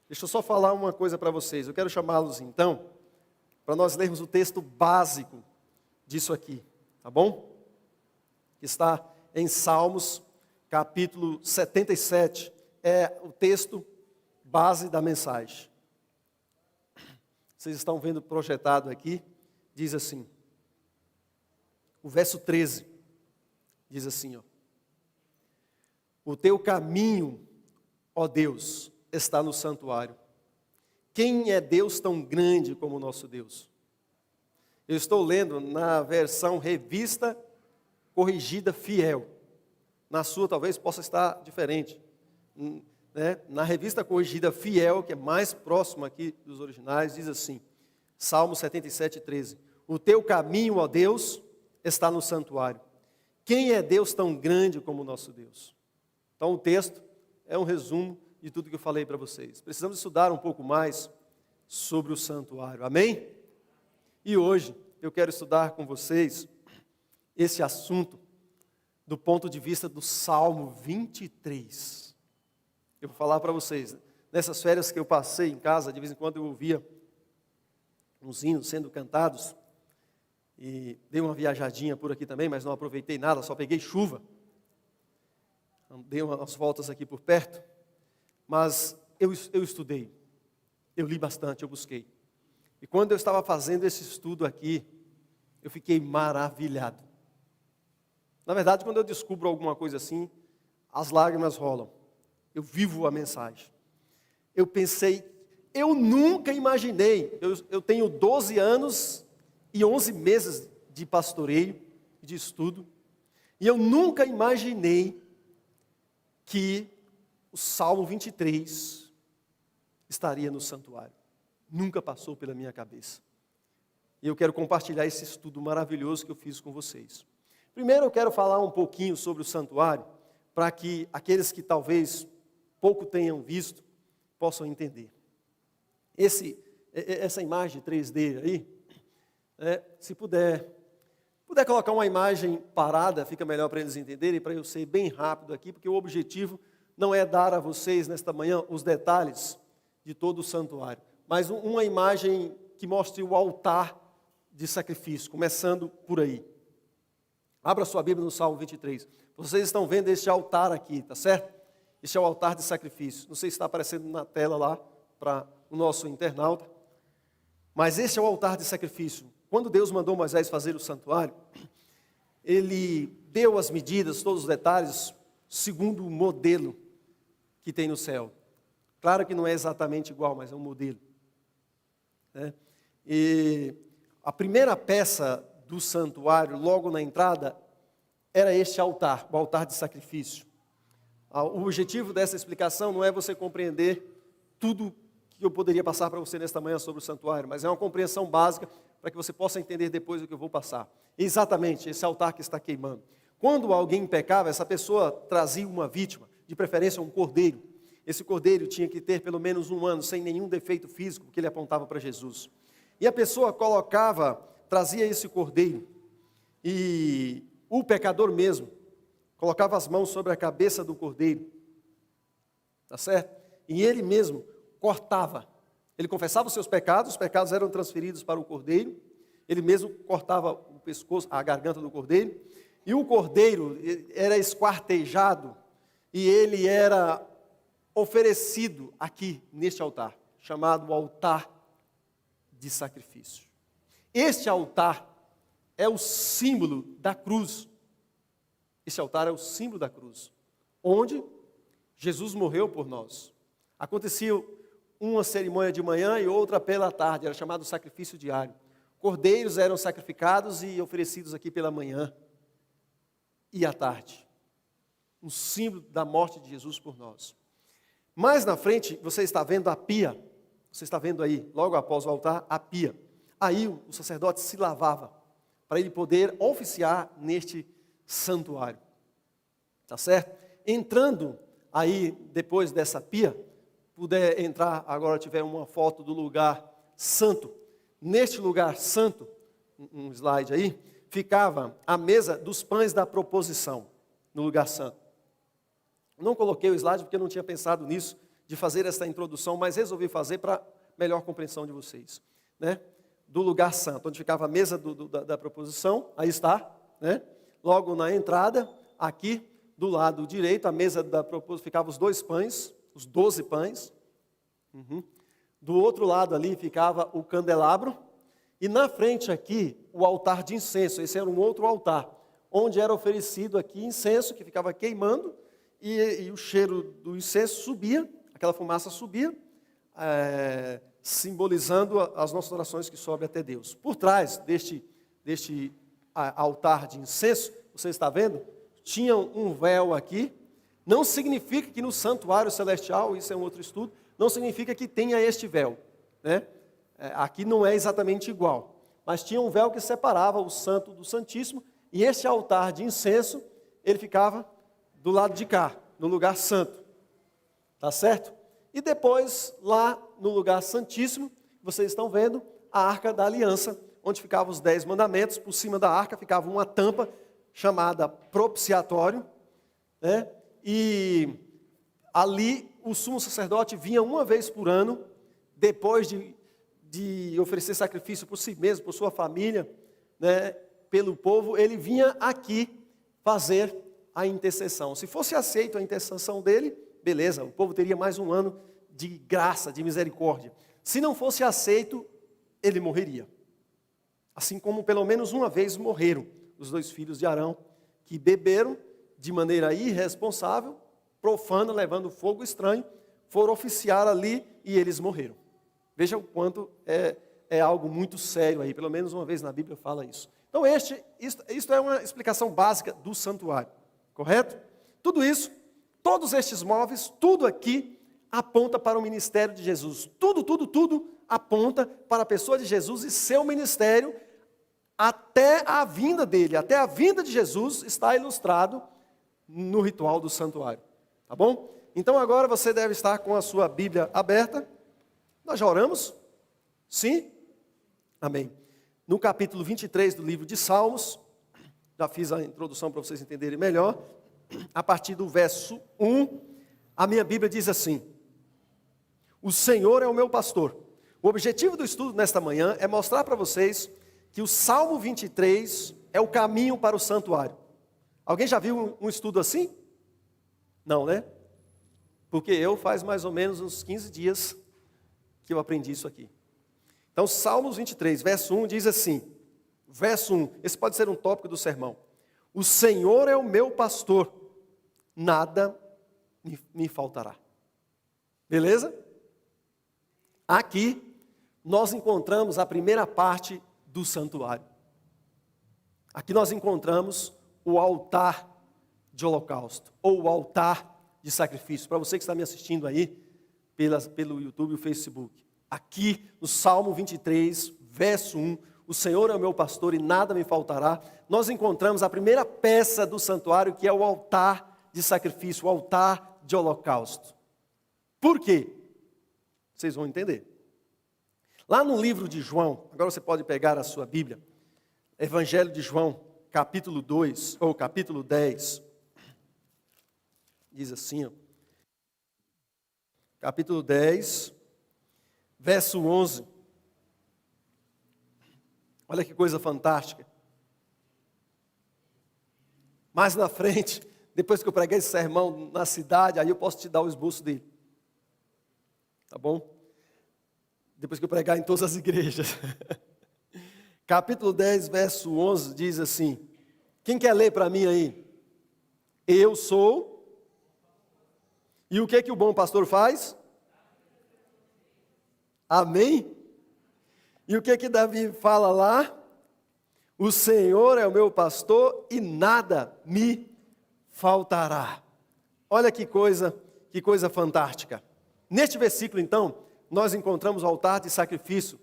Deixa eu só falar uma coisa para vocês. Eu quero chamá-los então, para nós lermos o texto básico disso aqui, tá bom? Que está em Salmos, capítulo 77. É o texto base da mensagem. Vocês estão vendo projetado aqui, diz assim, o verso 13, diz assim, ó: o teu caminho, ó Deus, está no santuário. Quem é Deus tão grande como o nosso Deus? Eu estou lendo na versão revista corrigida fiel. Na sua talvez possa estar diferente. Né? Na revista corrigida fiel, que é mais próxima aqui dos originais, diz assim, Salmo 77, 13. O teu caminho, ó Deus, está no santuário. Quem é Deus tão grande como o nosso Deus? Então o texto é um resumo de tudo que eu falei para vocês. Precisamos estudar um pouco mais sobre o santuário, amém? E hoje eu quero estudar com vocês esse assunto do ponto de vista do Salmo 23. Eu vou falar para vocês, nessas férias que eu passei em casa, de vez em quando eu ouvia uns hinos sendo cantados, e dei uma viajadinha por aqui também, mas não aproveitei nada, só peguei chuva. Dei umas voltas aqui por perto, mas eu estudei, eu li bastante, eu busquei. E quando eu estava fazendo esse estudo aqui, eu fiquei maravilhado. Na verdade, quando eu descubro alguma coisa assim, as lágrimas rolam. Eu vivo a mensagem. Eu pensei, eu nunca imaginei, eu tenho 12 anos e 11 meses de pastoreio, de estudo, e eu nunca imaginei que o Salmo 23 estaria no santuário. Nunca passou pela minha cabeça. E eu quero compartilhar esse estudo maravilhoso que eu fiz com vocês. Primeiro eu quero falar um pouquinho sobre o santuário, para que aqueles que talvez pouco tenham visto, possam entender. Essa imagem 3D aí, se puder colocar uma imagem parada, fica melhor para eles entenderem, para eu ser bem rápido aqui, porque o objetivo não é dar a vocês nesta manhã os detalhes de todo o santuário, mas uma imagem que mostre o altar de sacrifício, começando por aí. Abra sua Bíblia no Salmo 23. Vocês estão vendo este altar aqui, tá certo? Este é o altar de sacrifício. Não sei se está aparecendo na tela lá para o nosso internauta. Mas este é o altar de sacrifício. Quando Deus mandou Moisés fazer o santuário, ele deu as medidas, todos os detalhes, segundo o modelo que tem no céu. Claro que não é exatamente igual, mas é um modelo. E a primeira peça do santuário, logo na entrada, era este altar, o altar de sacrifício. O objetivo dessa explicação não é você compreender tudo que eu poderia passar para você nesta manhã sobre o santuário, mas é uma compreensão básica para que você possa entender depois o que eu vou passar. Exatamente, esse altar que está queimando. Quando alguém pecava, essa pessoa trazia uma vítima, de preferência um cordeiro. Esse cordeiro tinha que ter pelo menos 1 ano, sem nenhum defeito físico, porque ele apontava para Jesus. E a pessoa trazia esse cordeiro, e o pecador mesmo colocava as mãos sobre a cabeça do cordeiro, tá certo? E ele mesmo cortava. Ele confessava os seus pecados, os pecados eram transferidos para o cordeiro, ele mesmo cortava o pescoço, a garganta do cordeiro, e o cordeiro era esquartejado, e ele era oferecido aqui, neste altar, chamado altar de sacrifício. Este altar é o símbolo da cruz. Esse altar é o símbolo da cruz, onde Jesus morreu por nós. Acontecia uma cerimônia de manhã e outra pela tarde, era chamado sacrifício diário. Cordeiros eram sacrificados e oferecidos aqui pela manhã e à tarde. Um símbolo da morte de Jesus por nós. Mais na frente, você está vendo a pia. Você está vendo aí, logo após o altar, a pia. Aí o sacerdote se lavava, para ele poder oficiar neste santuário, tá certo? Entrando aí, depois dessa pia, puder entrar, agora tiver uma foto do lugar santo, neste lugar santo, um slide aí, ficava a mesa dos pães da proposição, no lugar santo. Não coloquei o slide porque eu não tinha pensado nisso, de fazer esta introdução, mas resolvi fazer para melhor compreensão de vocês, né? Do lugar santo, onde ficava a mesa da proposição, aí está, né? Logo na entrada, aqui do lado direito, a mesa da proposição, ficavam os 2 pães, os 12 pães. Do outro lado ali ficava o candelabro, e na frente aqui, o altar de incenso. Esse era um outro altar, onde era oferecido aqui incenso, que ficava queimando, e o cheiro do incenso subia, aquela fumaça subia, simbolizando as nossas orações que sobem até Deus. Por trás deste altar de incenso, você está vendo? Tinha um véu aqui. Não significa que no santuário celestial, isso é um outro estudo, não significa que tenha este véu, né? Aqui não é exatamente igual, mas tinha um véu que separava o santo do santíssimo, e este altar de incenso, ele ficava do lado de cá, no lugar santo, tá certo? E depois, lá no lugar santíssimo, vocês estão vendo a arca da aliança, onde ficavam os 10 mandamentos. Por cima da arca ficava uma tampa chamada propiciatório, né? E ali o sumo sacerdote vinha uma vez por ano, depois de oferecer sacrifício por si mesmo, por sua família, né, pelo povo, ele vinha aqui fazer a intercessão. Se fosse aceito a intercessão dele, beleza, o povo teria mais um ano de graça, de misericórdia. Se não fosse aceito, ele morreria. Assim como pelo menos uma vez morreram os 2 filhos de Arão, que beberam de maneira irresponsável, profana, levando fogo estranho, foram oficiar ali e eles morreram. Veja o quanto é algo muito sério aí, pelo menos uma vez na Bíblia fala isso. Então isto é uma explicação básica do santuário, correto? Tudo isso, todos estes móveis, tudo aqui aponta para o ministério de Jesus. Tudo aponta para a pessoa de Jesus e seu ministério até a vinda dele. Até a vinda de Jesus está ilustrado no ritual do santuário, tá bom? Então agora você deve estar com a sua Bíblia aberta. Nós já oramos? Sim? Amém. No capítulo 23 do livro de Salmos, já fiz a introdução para vocês entenderem melhor, a partir do verso 1, a minha Bíblia diz assim: o Senhor é o meu pastor. O objetivo do estudo nesta manhã é mostrar para vocês que o Salmo 23 é o caminho para o santuário. Alguém já viu um estudo assim? Não, né? Porque eu faz mais ou menos uns 15 dias que eu aprendi isso aqui. Então, Salmos 23, verso 1 diz assim, verso 1, esse pode ser um tópico do sermão: o Senhor é o meu pastor, nada me faltará. Beleza? Aqui, nós encontramos a primeira parte do santuário. Aqui nós encontramos o altar de holocausto, ou o altar de sacrifício. Para você que está me assistindo aí, pelo YouTube e o Facebook. Aqui no Salmo 23, verso 1, o Senhor é o meu pastor e nada me faltará, nós encontramos a primeira peça do santuário, que é o altar de sacrifício, o altar de holocausto. Por quê? Vocês vão entender. Lá no livro de João, agora você pode pegar a sua Bíblia, Evangelho de João, capítulo 2, ou capítulo 10, diz assim, ó, capítulo 10, verso 11. Olha que coisa fantástica. Mais na frente, depois que eu preguei esse sermão na cidade, aí eu posso te dar o esboço dele. Tá bom? Depois que eu pregar em todas as igrejas. Capítulo 10, verso 11, diz assim. Quem quer ler para mim aí? Eu sou. E o que o bom pastor faz? Amém? E o que Davi fala lá? O Senhor é o meu pastor e nada me faltará. Olha que coisa fantástica. Neste versículo, então, nós encontramos o altar de sacrifício,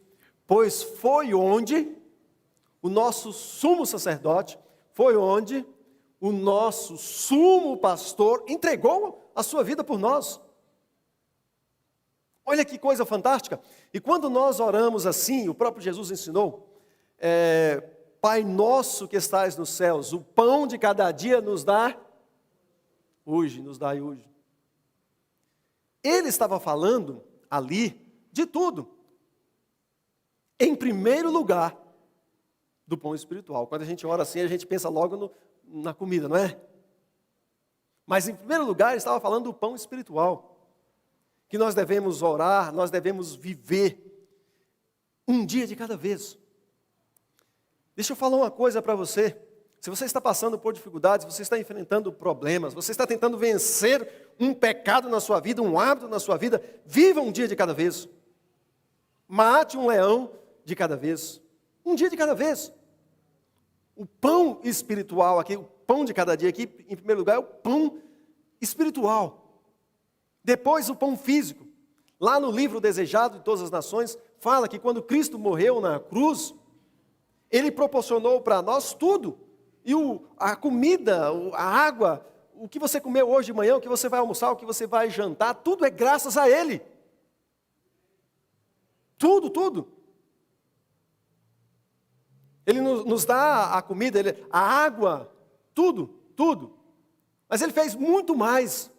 pois foi onde o nosso sumo sacerdote, foi onde o nosso sumo pastor entregou a sua vida por nós. Olha que coisa fantástica. E quando nós oramos assim, o próprio Jesus ensinou, Pai nosso que estais nos céus, o pão de cada dia nos dá hoje, nos dai hoje. Ele estava falando ali de tudo. Em primeiro lugar, do pão espiritual. Quando a gente ora assim, a gente pensa logo na comida, não é? Mas em primeiro lugar, ele estava falando do pão espiritual. Que nós devemos orar, nós devemos viver um dia de cada vez. Deixa eu falar uma coisa para você. Se você está passando por dificuldades, você está enfrentando problemas, você está tentando vencer um pecado na sua vida, um hábito na sua vida, viva um dia de cada vez. Mate um leão de cada vez. Um dia de cada vez. O pão espiritual aqui, o pão de cada dia aqui, em primeiro lugar, é o pão espiritual. Depois o pão físico. Lá no livro Desejado de Todas as Nações, fala que quando Cristo morreu na cruz, Ele proporcionou para nós tudo. E a comida, a água, o que você comeu hoje de manhã, o que você vai almoçar, o que você vai jantar, tudo é graças a Ele. Tudo, tudo. Ele nos dá a comida, a água, tudo, tudo. Mas Ele fez muito mais.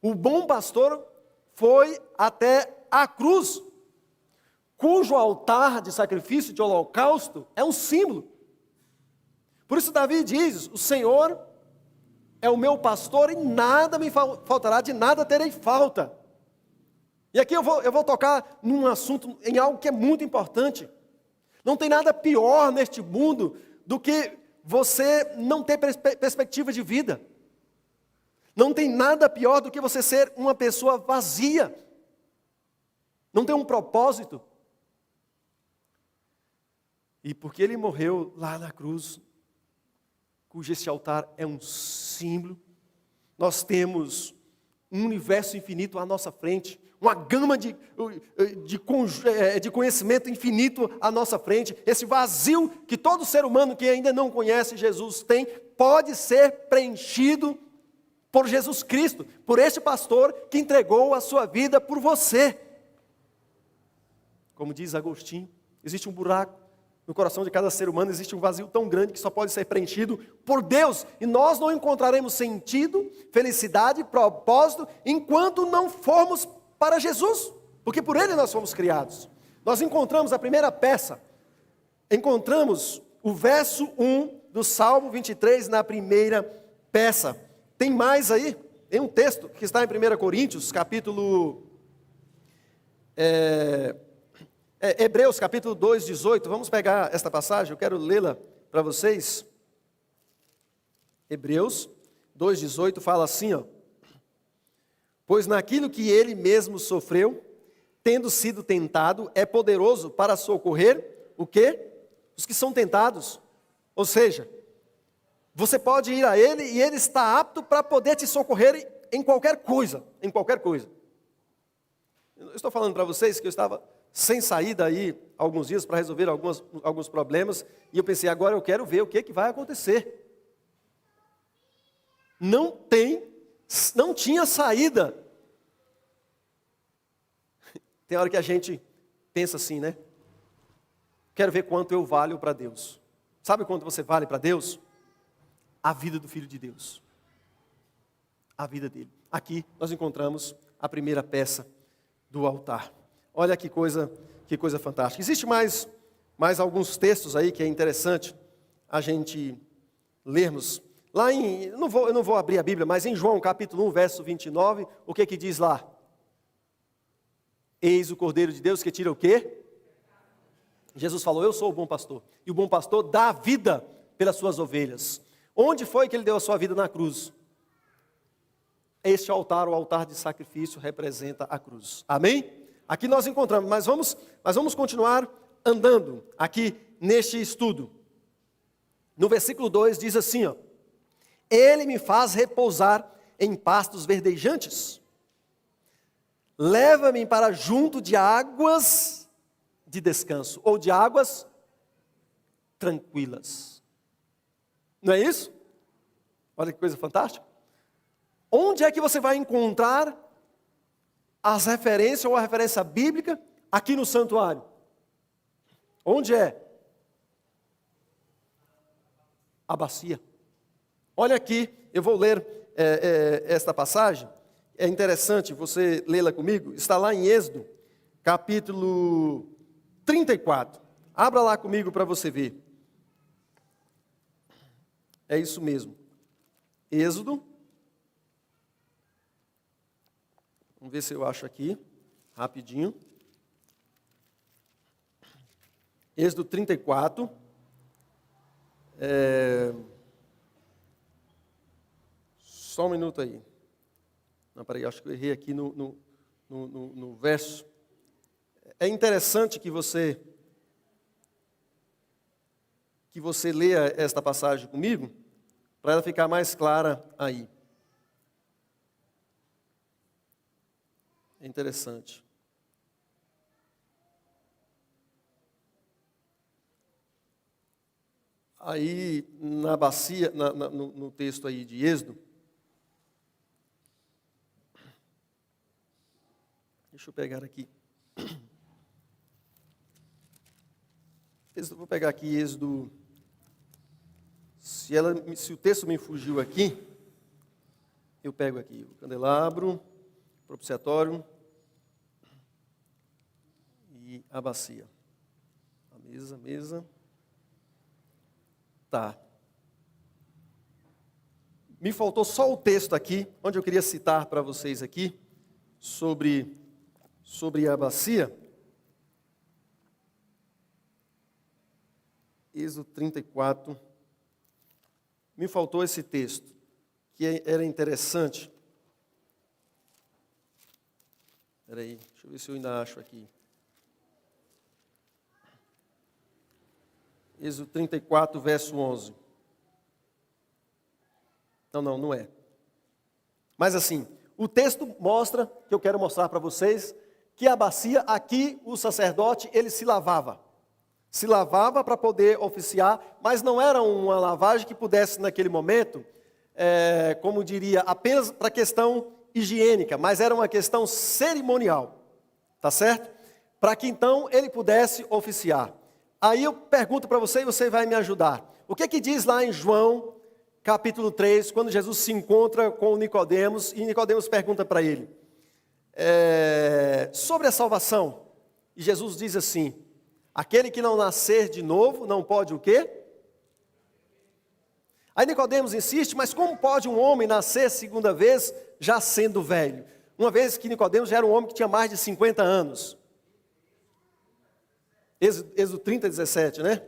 O bom pastor foi até a cruz, cujo altar de sacrifício, de holocausto, é um símbolo. Por isso Davi diz, o Senhor é o meu pastor e nada me faltará, de nada terei falta. E aqui eu vou tocar num assunto, em algo que é muito importante. Não tem nada pior neste mundo do que você não ter perspectiva de vida. Não tem nada pior do que você ser uma pessoa vazia. Não ter um propósito. E porque Ele morreu lá na cruz, cujo esse altar é um símbolo, nós temos um universo infinito à nossa frente, uma gama de conhecimento infinito à nossa frente. Esse vazio que todo ser humano que ainda não conhece Jesus tem, pode ser preenchido por Jesus Cristo, por este pastor que entregou a sua vida por você. Como diz Agostinho, existe um buraco no coração de cada ser humano, existe um vazio tão grande que só pode ser preenchido por Deus. E nós não encontraremos sentido, felicidade, propósito, enquanto não formos para Jesus, porque por Ele nós fomos criados. Nós encontramos a primeira peça, encontramos o verso 1 do Salmo 23 na primeira peça. Tem mais aí, tem um texto que está em 1 Coríntios, capítulo... Hebreus capítulo 2, 18, vamos pegar esta passagem, eu quero lê-la para vocês. Hebreus 2, 18 fala assim, ó. Pois naquilo que ele mesmo sofreu, tendo sido tentado, é poderoso para socorrer, o quê? Os que são tentados. Ou seja, você pode ir a Ele e Ele está apto para poder te socorrer em qualquer coisa, em qualquer coisa. Eu estou falando para vocês que eu estava sem saída aí alguns dias para resolver alguns problemas, e eu pensei, agora eu quero ver o que vai acontecer. Não tinha saída. Tem hora que a gente pensa assim, né? Quero ver quanto eu valho para Deus. Sabe quanto você vale para Deus? A vida do Filho de Deus. A vida dele. Aqui nós encontramos a primeira peça do altar. Olha que coisa fantástica. Existe mais alguns textos aí que é interessante a gente lermos. Lá eu não vou abrir a Bíblia, mas em João capítulo 1, verso 29, o que diz lá? Eis o Cordeiro de Deus que tira o quê? Jesus falou, eu sou o bom pastor. E o bom pastor dá a vida pelas suas ovelhas. Onde foi que ele deu a sua vida na cruz? Este altar, o altar de sacrifício, representa a cruz. Amém? Aqui nós encontramos, mas vamos continuar andando aqui neste estudo. No versículo 2 diz assim, ó. Ele me faz repousar em pastos verdejantes. Leva-me para junto de águas de descanso, ou de águas tranquilas. Não é isso? Olha que coisa fantástica. Onde é que você vai encontrar as referências ou a referência bíblica aqui no santuário? Onde é? A bacia. Olha aqui, eu vou ler esta passagem. é interessante você lê-la comigo, está lá em Êxodo, capítulo 34. Abra lá comigo para você ver. É isso mesmo. Êxodo. Vamos ver se eu acho aqui, rapidinho. Êxodo 34. Só um minuto aí. Não, peraí, acho que eu errei aqui no verso. É interessante que você leia esta passagem comigo, para ela ficar mais clara aí. É interessante. Aí, na bacia, no texto aí de Êxodo, deixa eu pegar aqui. Vou pegar aqui Êxodo. Se o texto me fugiu aqui, eu pego aqui o candelabro, propiciatório e a bacia. A mesa. Tá. Me faltou só o texto aqui, onde eu queria citar para vocês aqui, sobre a bacia. Êxodo 34. Me faltou esse texto, que era interessante. Espera aí, deixa eu ver se eu ainda acho aqui. Êxodo 34, verso 11. Não é. Mas assim, o texto mostra, que eu quero mostrar para vocês, que a bacia, aqui o sacerdote, ele se lavava. Se lavava para poder oficiar, mas não era uma lavagem que pudesse naquele momento, como diria, apenas para questão higiênica, mas era uma questão cerimonial, tá certo? Para que então ele pudesse oficiar. Aí eu pergunto para você e você vai me ajudar. O que diz lá em João, capítulo 3, quando Jesus se encontra com Nicodemos, e Nicodemos pergunta para ele, sobre a salvação, e Jesus diz assim, aquele que não nascer de novo, não pode o quê? Aí Nicodemos insiste, mas como pode um homem nascer segunda vez, já sendo velho? Uma vez que Nicodemos já era um homem que tinha mais de 50 anos. Êxodo 30, 17, né?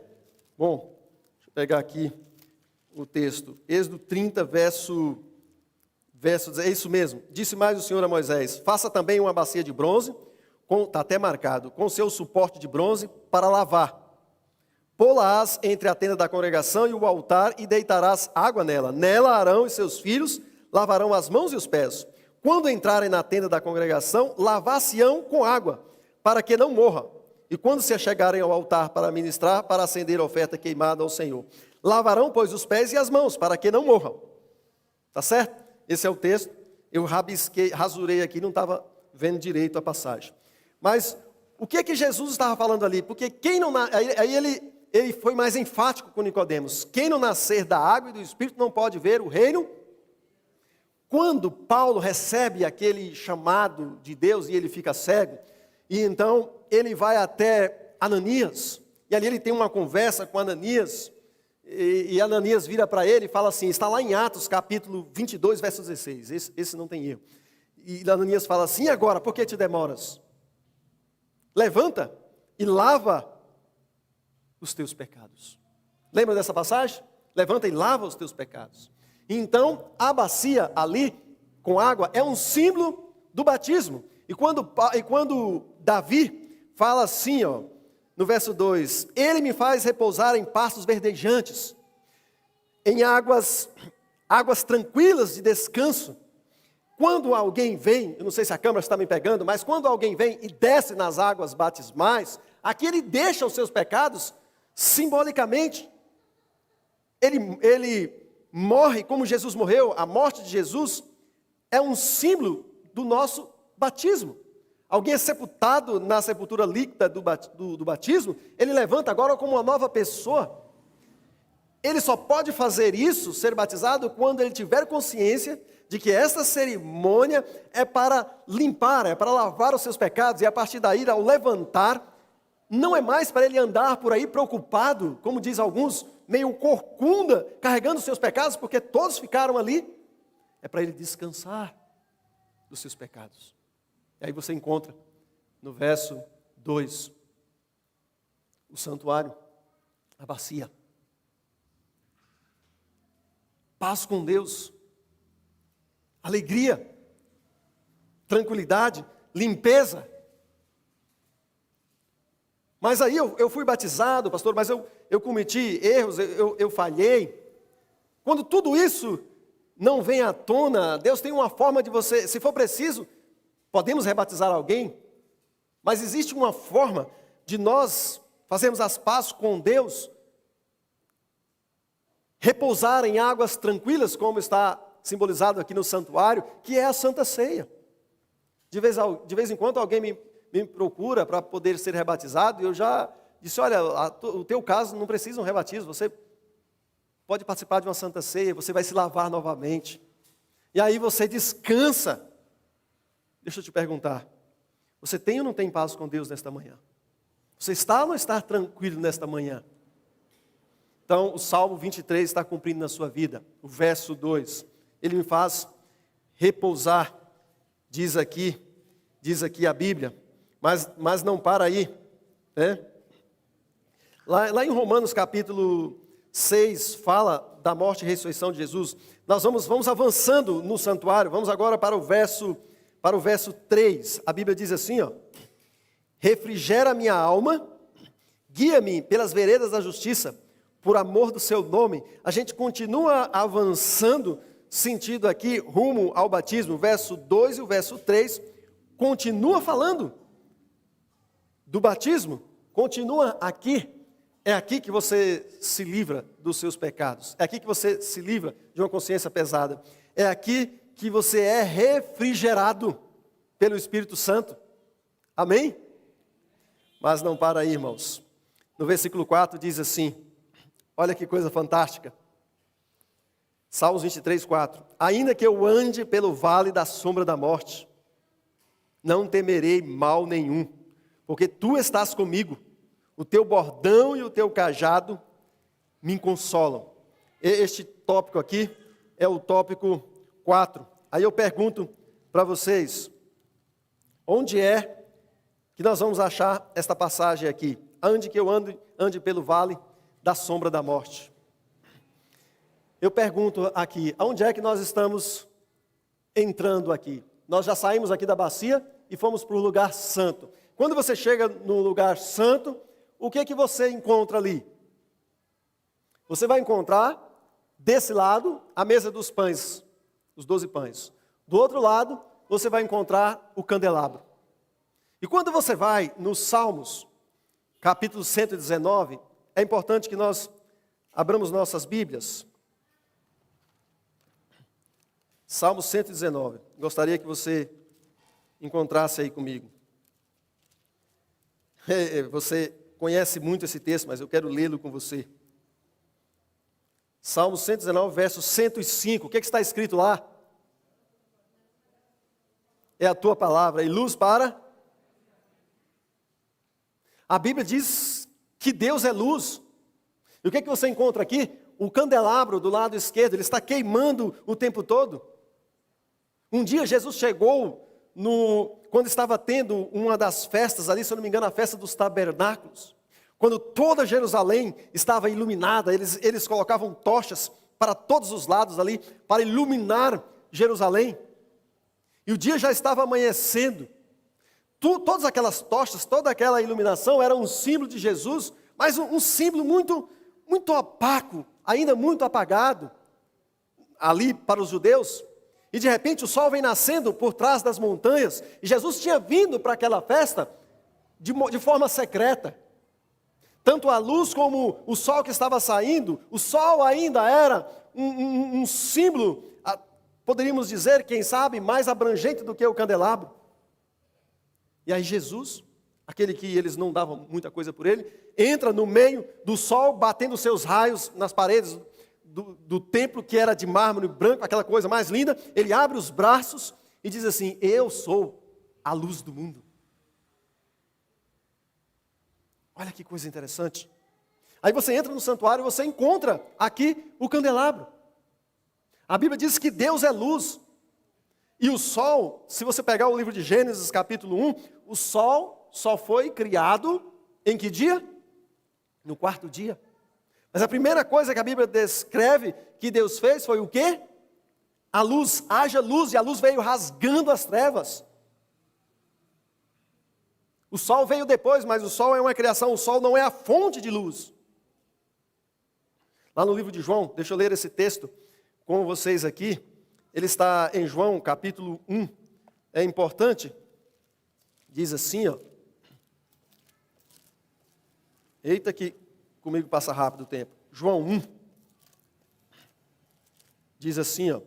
Bom, deixa eu pegar aqui o texto. Êxodo 30, verso, é isso mesmo. Disse mais o Senhor a Moisés, faça também uma bacia de bronze, está até marcado, com seu suporte de bronze para lavar. Pô-la-ás entre a tenda da congregação e o altar e deitarás água nela. Nela Arão e seus filhos lavarão as mãos e os pés. Quando entrarem na tenda da congregação, lavar-se-ão com água, para que não morra. E quando se achegarem ao altar para ministrar, para acender a oferta queimada ao Senhor. Lavarão, pois, os pés e as mãos, para que não morram. Tá certo? Esse é o texto. Eu rasurei aqui, não estava vendo direito a passagem. Mas o que Jesus estava falando ali? Porque quem não... Aí ele foi mais enfático com Nicodemos. Quem não nascer da água e do Espírito não pode ver o reino. Quando Paulo recebe aquele chamado de Deus e ele fica cego, e então ele vai até Ananias, e ali ele tem uma conversa com Ananias, e Ananias vira para ele e fala assim, está lá em Atos capítulo 22, verso 16, esse não tem erro. E Ananias fala assim, e agora, por que te demoras? Levanta e lava os teus pecados. Lembra dessa passagem? Levanta e lava os teus pecados. Então, a bacia ali, com água, é um símbolo do batismo. E quando Davi fala assim, ó, no verso 2, ele me faz repousar em pastos verdejantes, em águas tranquilas de descanso. Quando alguém vem, eu não sei se a câmera está me pegando, mas quando alguém vem e desce nas águas batismais, aqui ele deixa os seus pecados simbolicamente. Ele morre como Jesus morreu, a morte de Jesus é um símbolo do nosso batismo. Alguém é sepultado na sepultura líquida do batismo, ele levanta agora como uma nova pessoa. ele só pode fazer isso, ser batizado, quando ele tiver consciência de que esta cerimônia é para limpar, é para lavar os seus pecados, e a partir daí, ao levantar, não é mais para ele andar por aí preocupado, como diz alguns, meio corcunda, carregando os seus pecados, porque todos ficaram ali. É para ele descansar dos seus pecados. E aí você encontra no verso 2, o santuário, a bacia. Paz com Deus, alegria, tranquilidade, limpeza. Mas aí eu fui batizado, pastor, mas eu cometi erros, eu falhei. Quando tudo isso não vem à tona, Deus tem uma forma de você, se for preciso, podemos rebatizar alguém, mas existe uma forma de nós fazermos as pazes com Deus, repousar em águas tranquilas, como está simbolizado aqui no santuário, que é a Santa Ceia. De vez em quando alguém me procura para poder ser rebatizado, e eu já disse, olha, o teu caso não precisa um rebatismo, você pode participar de uma Santa Ceia, você vai se lavar novamente, e aí você descansa. Deixa eu te perguntar, você tem ou não tem paz com Deus nesta manhã? Você está ou não está tranquilo nesta manhã? Então, o Salmo 23 está cumprindo na sua vida. O verso 2, ele me faz repousar, diz aqui a Bíblia, mas não para aí, né? Lá em Romanos capítulo 6, fala da morte e ressurreição de Jesus. Nós vamos avançando no santuário, vamos agora para o verso 3. A Bíblia diz assim, ó: refrigera minha alma, guia-me pelas veredas da justiça, por amor do seu nome. A gente continua avançando, sentido aqui, rumo ao batismo. O verso 2 e o verso 3 continua falando do batismo, continua aqui. É aqui que você se livra dos seus pecados, é aqui que você se livra de uma consciência pesada, é aqui que você é refrigerado pelo Espírito Santo. Amém? Mas não para aí, irmãos. No versículo 4 diz assim, olha que coisa fantástica. Salmos 23, 4. Ainda que eu ande pelo vale da sombra da morte, não temerei mal nenhum, porque tu estás comigo. O teu bordão e o teu cajado me consolam. Este tópico aqui é o tópico 4. Aí eu pergunto para vocês, onde é que nós vamos achar esta passagem aqui? Ande que eu ande pelo vale da sombra da morte. Eu pergunto aqui, aonde é que nós estamos entrando aqui? Nós já saímos aqui da bacia e fomos para o lugar santo. Quando você chega no lugar santo, o que você encontra ali? Você vai encontrar, desse lado, a mesa dos pães, os 12 pães. Do outro lado, você vai encontrar o candelabro. E quando você vai nos Salmos, capítulo 119, é importante que nós abramos nossas Bíblias. Salmo 119. Gostaria que você encontrasse aí comigo. Você conhece muito esse texto, mas eu quero lê-lo com você. Salmo 119, verso 105. O que está escrito lá? É a tua palavra e luz para... A Bíblia diz que Deus é luz. E o que você encontra aqui? O candelabro do lado esquerdo, ele está queimando o tempo todo. Um dia Jesus chegou quando estava tendo uma das festas ali, se eu não me engano, a festa dos tabernáculos. Quando toda Jerusalém estava iluminada, eles colocavam tochas para todos os lados ali, para iluminar Jerusalém. E o dia já estava amanhecendo. Todas aquelas tochas, toda aquela iluminação era um símbolo de Jesus, mas um símbolo muito, muito opaco, ainda muito apagado, ali para os judeus. E de repente o sol vem nascendo por trás das montanhas, e Jesus tinha vindo para aquela festa de forma secreta. Tanto a luz como o sol que estava saindo, o sol ainda era um símbolo, poderíamos dizer, quem sabe, mais abrangente do que o candelabro. E aí Jesus, aquele que eles não davam muita coisa por ele, entra no meio do sol, batendo seus raios nas paredes do templo, que era de mármore branco, aquela coisa mais linda. Ele abre os braços e diz assim: eu sou a luz do mundo. Olha que coisa interessante. Aí você entra no santuário e você encontra aqui o candelabro. A Bíblia diz que Deus é luz. E o sol, se você pegar o livro de Gênesis capítulo 1, o sol só foi criado em que dia? No quarto dia. Mas a primeira coisa que a Bíblia descreve que Deus fez foi o quê? A luz, haja luz, e a luz veio rasgando as trevas. O sol veio depois, mas o sol é uma criação, o sol não é a fonte de luz. Lá no livro de João, deixa eu ler esse texto com vocês aqui. Ele está em João capítulo 1, é importante. Diz assim, ó. Eita que comigo passa rápido o tempo. João 1. Diz assim, ó.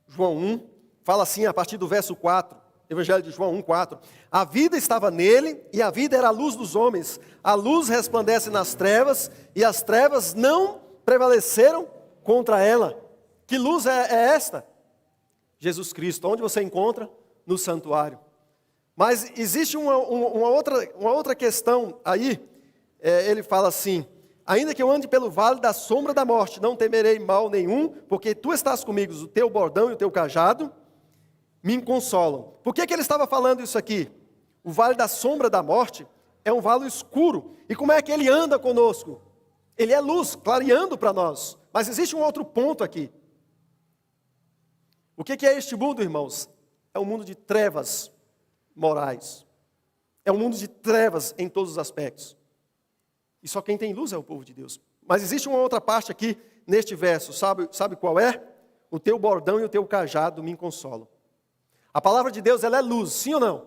João 1, fala assim a partir do verso 4. Evangelho de João 1, 4. A vida estava nele, e a vida era a luz dos homens. A luz resplandece nas trevas, e as trevas não prevaleceram contra ela. Que luz é esta? Jesus Cristo. Onde você encontra? No santuário. Mas existe uma outra questão aí. Ele fala assim: ainda que eu ande pelo vale da sombra da morte, não temerei mal nenhum, porque tu estás comigo, o teu bordão e o teu cajado me consolam. Por que ele estava falando isso aqui? O vale da sombra da morte é um vale escuro. E como é que ele anda conosco? Ele é luz, clareando para nós. Mas existe um outro ponto aqui. O que é este mundo, irmãos? É um mundo de trevas morais. É um mundo de trevas em todos os aspectos. E só quem tem luz é o povo de Deus. Mas existe uma outra parte aqui neste verso. Sabe qual é? O teu bordão e o teu cajado me consolam. A palavra de Deus, ela é luz, sim ou não?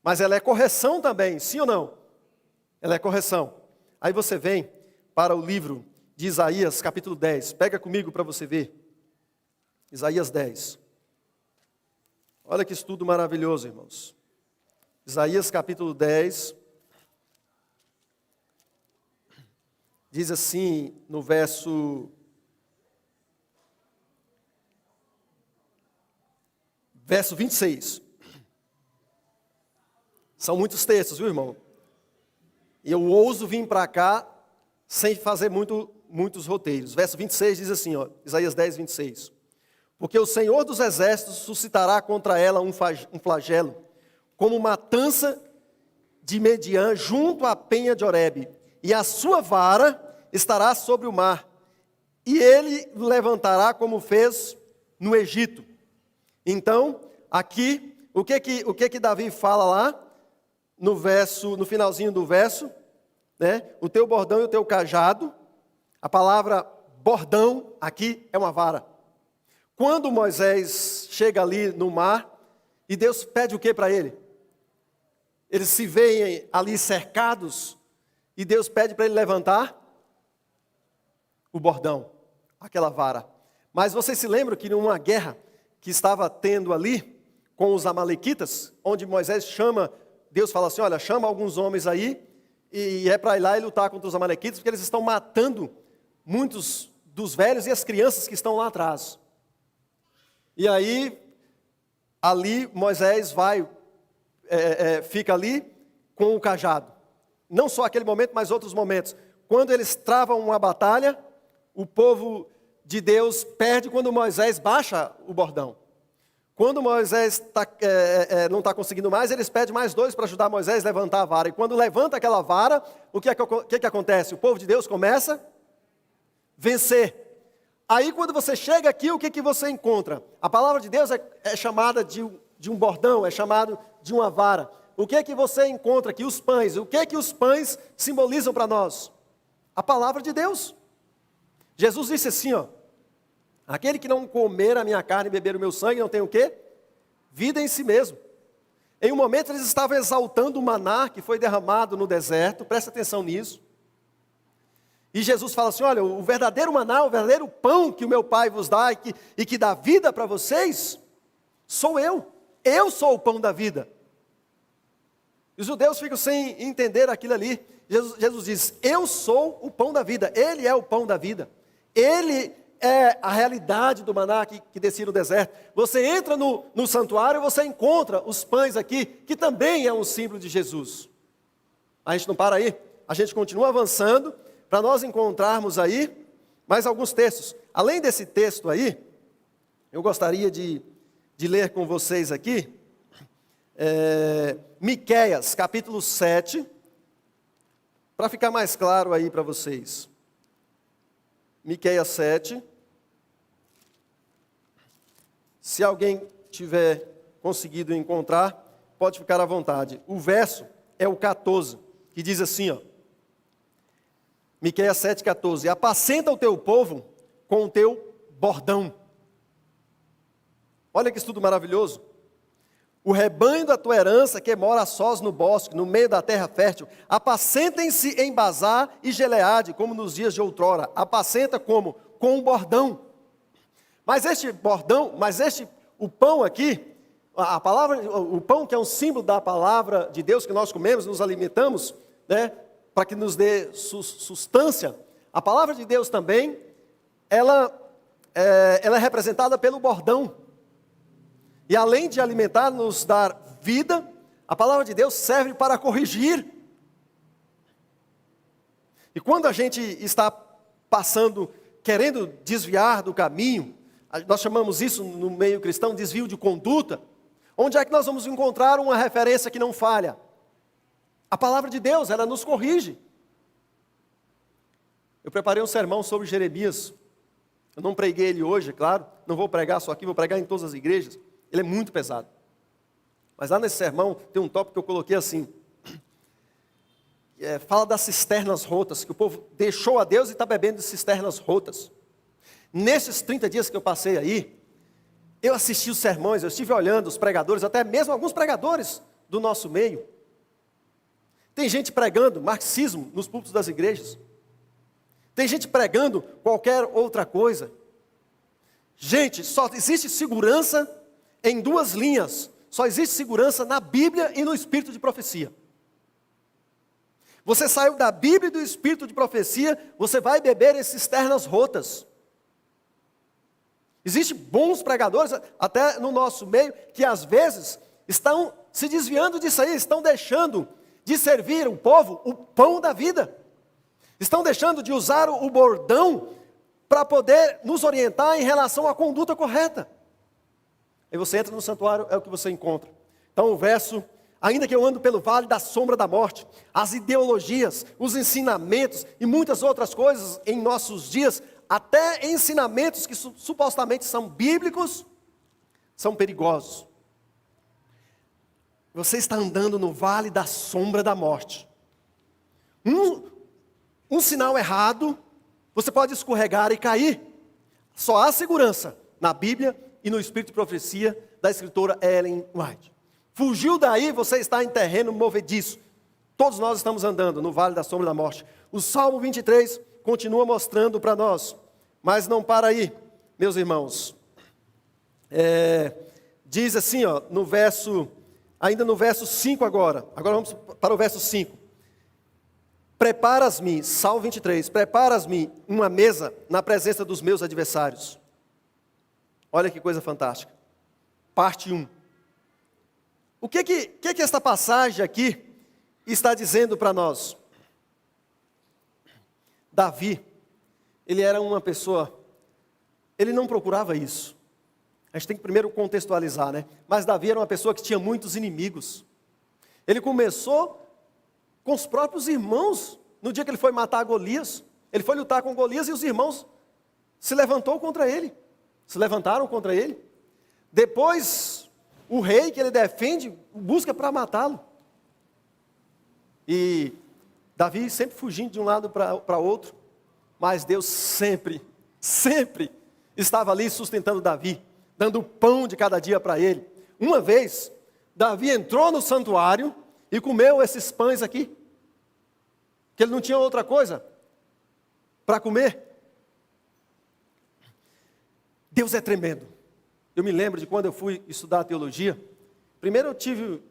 Mas ela é correção também, sim ou não? Ela é correção. Aí você vem para o livro de Isaías, capítulo 10. Pega comigo para você ver. Isaías 10. Olha que estudo maravilhoso, irmãos. Isaías, capítulo 10. Diz assim, no verso 26. São muitos textos, viu, irmão? E eu ouso vir para cá sem fazer muitos roteiros. Verso 26 diz assim, ó, Isaías 10, 26. Porque o Senhor dos Exércitos suscitará contra ela um flagelo, como matança de Mediã junto à penha de Horebe, e a sua vara estará sobre o mar, e ele levantará como fez no Egito. Então, aqui, o que Davi fala lá, no finalzinho do verso, né? O teu bordão e o teu cajado. A palavra bordão aqui é uma vara. Quando Moisés chega ali no mar, e Deus pede o que para ele? Eles se veem ali cercados, e Deus pede para ele levantar o bordão, aquela vara. Mas vocês se lembram que numa guerra que estava tendo ali com os amalequitas, onde Moisés Deus fala assim, olha, chama alguns homens aí, e é para ir lá e lutar contra os amalequitas, porque eles estão matando muitos dos velhos e as crianças que estão lá atrás. E aí, ali Moisés fica ali com o cajado. Não só aquele momento, mas outros momentos. Quando eles travam uma batalha, o povo de Deus perde quando Moisés baixa o bordão. Quando Moisés não está conseguindo mais, eles pedem mais dois para ajudar Moisés a levantar a vara. E quando levanta aquela vara, o que acontece? O povo de Deus começa a vencer. Aí quando você chega aqui, o que você encontra? A palavra de Deus é chamada de um bordão, é chamado de uma vara. O que você encontra aqui? Os pães. O que os pães simbolizam para nós? A palavra de Deus. Jesus disse assim, ó, aquele que não comer a minha carne e beber o meu sangue não tem o quê? Vida em si mesmo. Em um momento eles estavam exaltando o maná que foi derramado no deserto, presta atenção nisso. E Jesus fala assim, olha, o verdadeiro maná, o verdadeiro pão que o meu Pai vos dá e que dá vida para vocês, sou eu. Eu sou o pão da vida. Os judeus ficam sem entender aquilo ali. Jesus diz, eu sou o pão da vida. Ele é o pão da vida. Ele é a realidade do maná que descia no deserto. Você entra no santuário e você encontra os pães aqui, que também é um símbolo de Jesus. A gente não para aí. A gente continua avançando para nós encontrarmos aí mais alguns textos. Além desse texto aí, eu gostaria de ler com vocês aqui, Miqueias, capítulo 7, para ficar mais claro aí para vocês. Miqueias 7. Se alguém tiver conseguido encontrar, pode ficar à vontade. O verso é o 14, que diz assim, ó. Miqueias 7,14. Apacenta o teu povo com o teu bordão. Olha que estudo maravilhoso. O rebanho da tua herança que mora sós no bosque, no meio da terra fértil, apacentem-se em Bazá e Gileade, como nos dias de outrora. Apacenta como? Com um bordão. Mas este bordão, o pão aqui, a palavra, o pão que é um símbolo da palavra de Deus que nós comemos, nos alimentamos, né, para que nos dê sustância. A palavra de Deus também, ela é representada pelo bordão. E além de alimentar, nos dar vida, a palavra de Deus serve para corrigir. E quando a gente está passando, querendo desviar do caminho, nós chamamos isso no meio cristão, desvio de conduta. Onde é que nós vamos encontrar uma referência que não falha? A palavra de Deus, ela nos corrige. Eu preparei um sermão sobre Jeremias. Eu não preguei ele hoje, é claro. Não vou pregar só aqui, vou pregar em todas as igrejas. Ele é muito pesado. Mas lá nesse sermão tem um tópico que eu coloquei assim. Fala das cisternas rotas, que o povo deixou a Deus e está bebendo de cisternas rotas. Nesses 30 dias que eu passei aí, eu assisti os sermões, eu estive olhando os pregadores, até mesmo alguns pregadores do nosso meio. Tem gente pregando marxismo nos púlpitos das igrejas. Tem gente pregando qualquer outra coisa. Gente, só existe segurança em duas linhas. Só existe segurança na Bíblia e no espírito de profecia. Você saiu da Bíblia e do espírito de profecia, você vai beber em cisternas rotas. Existem bons pregadores, até no nosso meio, que às vezes estão se desviando disso aí, estão deixando de servir o povo o pão da vida. Estão deixando de usar o bordão para poder nos orientar em relação à conduta correta. Aí você entra no santuário, é o que você encontra. Então o verso, ainda que eu ando pelo vale da sombra da morte, as ideologias, os ensinamentos e muitas outras coisas em nossos dias, até ensinamentos que supostamente são bíblicos, são perigosos. Você está andando no vale da sombra da morte. Um sinal errado, você pode escorregar e cair. Só há segurança na Bíblia e no espírito de profecia da escritora Ellen White. Fugiu daí, você está em terreno movediço. Todos nós estamos andando no vale da sombra da morte. O Salmo 23 continua mostrando para nós, mas não para aí, meus irmãos. Diz assim, ó, ainda no verso 5 agora vamos para o verso 5. Preparas-me, Salmo 23, preparas-me uma mesa na presença dos meus adversários. Olha que coisa fantástica. Parte 1. O que esta passagem aqui está dizendo para nós? Davi, ele era uma pessoa, ele não procurava isso. A gente tem que primeiro contextualizar, né? Mas Davi era uma pessoa que tinha muitos inimigos. Ele começou com os próprios irmãos. No dia que ele foi matar Golias, ele foi lutar com Golias e os irmãos se levantaram contra ele. Depois, o rei que ele defende, busca para matá-lo. E Davi sempre fugindo de um lado para outro. Mas Deus sempre estava ali sustentando Davi, dando o pão de cada dia para ele. Uma vez, Davi entrou no santuário e comeu esses pães aqui, que ele não tinha outra coisa para comer. Deus é tremendo. Eu me lembro de quando eu fui estudar teologia. Primeiro eu tive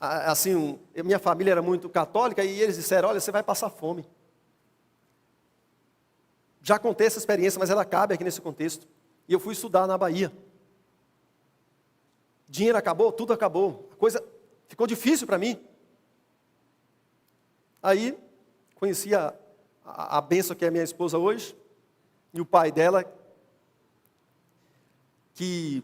assim, minha família era muito católica, e eles disseram, olha, você vai passar fome. Já contei essa experiência, mas ela cabe aqui nesse contexto. E eu fui estudar na Bahia. Dinheiro acabou, tudo acabou. A coisa ficou difícil para mim. Aí, conheci a bênção que é minha esposa hoje, e o pai dela, que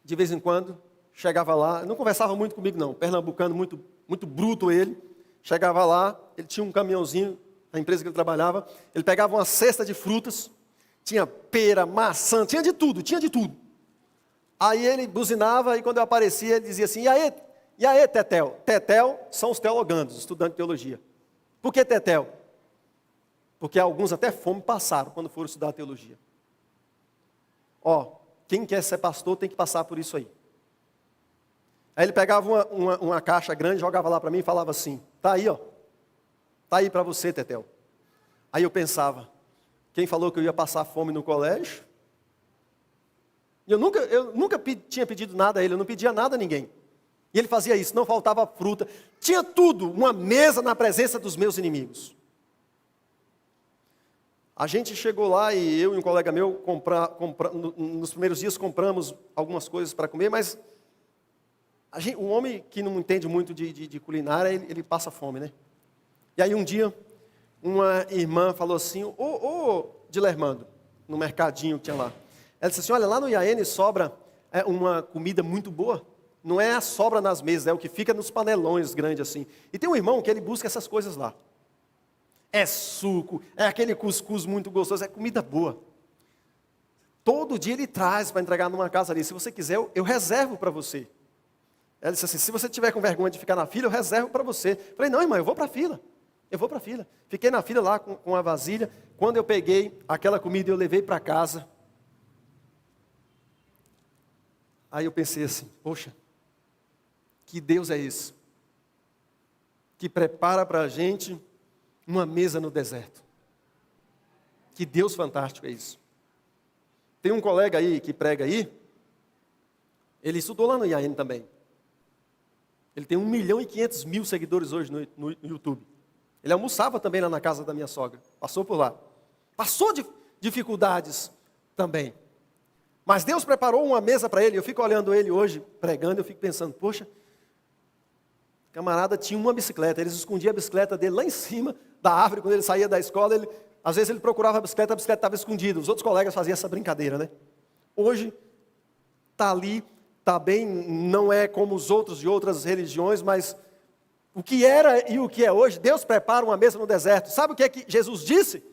de vez em quando chegava lá, não conversava muito comigo não, pernambucano, muito bruto ele, chegava lá, ele tinha um caminhãozinho, na empresa que ele trabalhava, ele pegava uma cesta de frutas, tinha pera, maçã, tinha de tudo. Aí ele buzinava, e quando eu aparecia, ele dizia assim, e aí, Tetel? Tetel são os teologandos, estudantes de teologia. Por que Tetel? Porque alguns até fome passaram quando foram estudar teologia. Ó, quem quer ser pastor tem que passar por isso aí. Aí ele pegava uma caixa grande, jogava lá para mim e falava assim, tá aí, ó. Tá aí para você, Tetel. Aí eu pensava, quem falou que eu ia passar fome no colégio? Eu nunca tinha pedido nada a ele, eu não pedia nada a ninguém. E ele fazia isso, não faltava fruta. Tinha tudo, uma mesa na presença dos meus inimigos. A gente chegou lá e eu e um colega meu, nos primeiros dias compramos algumas coisas para comer, mas um homem que não entende muito de culinária, ele passa fome, né? E aí um dia, uma irmã falou assim, ô Dilermando, no mercadinho que tinha lá. Ela disse assim, olha, lá no IAN sobra uma comida muito boa. Não é a sobra nas mesas, é o que fica nos panelões grandes assim. E tem um irmão que ele busca essas coisas lá. É suco, é aquele cuscuz muito gostoso, é comida boa. Todo dia ele traz para entregar numa casa ali. Se você quiser, eu reservo para você. Ela disse assim, se você tiver com vergonha de ficar na fila, eu reservo para você. Eu falei, não, irmã, eu vou para a fila. Fiquei na fila lá com a vasilha. Quando eu peguei aquela comida, eu levei para casa. Aí eu pensei assim, poxa, que Deus é esse? Que prepara para a gente uma mesa no deserto. Que Deus fantástico é isso. Tem um colega aí que prega aí, ele estudou lá no IAN também. Ele tem 1.500.000 seguidores hoje no YouTube. Ele almoçava também lá na casa da minha sogra. Passou por lá. Passou de dificuldades também. Mas Deus preparou uma mesa para ele. Eu fico olhando ele hoje, pregando, eu fico pensando, poxa, o camarada tinha uma bicicleta. Eles escondiam a bicicleta dele lá em cima da árvore. Quando ele saía da escola, às vezes ele procurava a bicicleta estava escondida. Os outros colegas faziam essa brincadeira, né? Hoje, está ali, está bem, não é como os outros de outras religiões, mas o que era e o que é hoje, Deus prepara uma mesa no deserto. Sabe o que é que Jesus disse?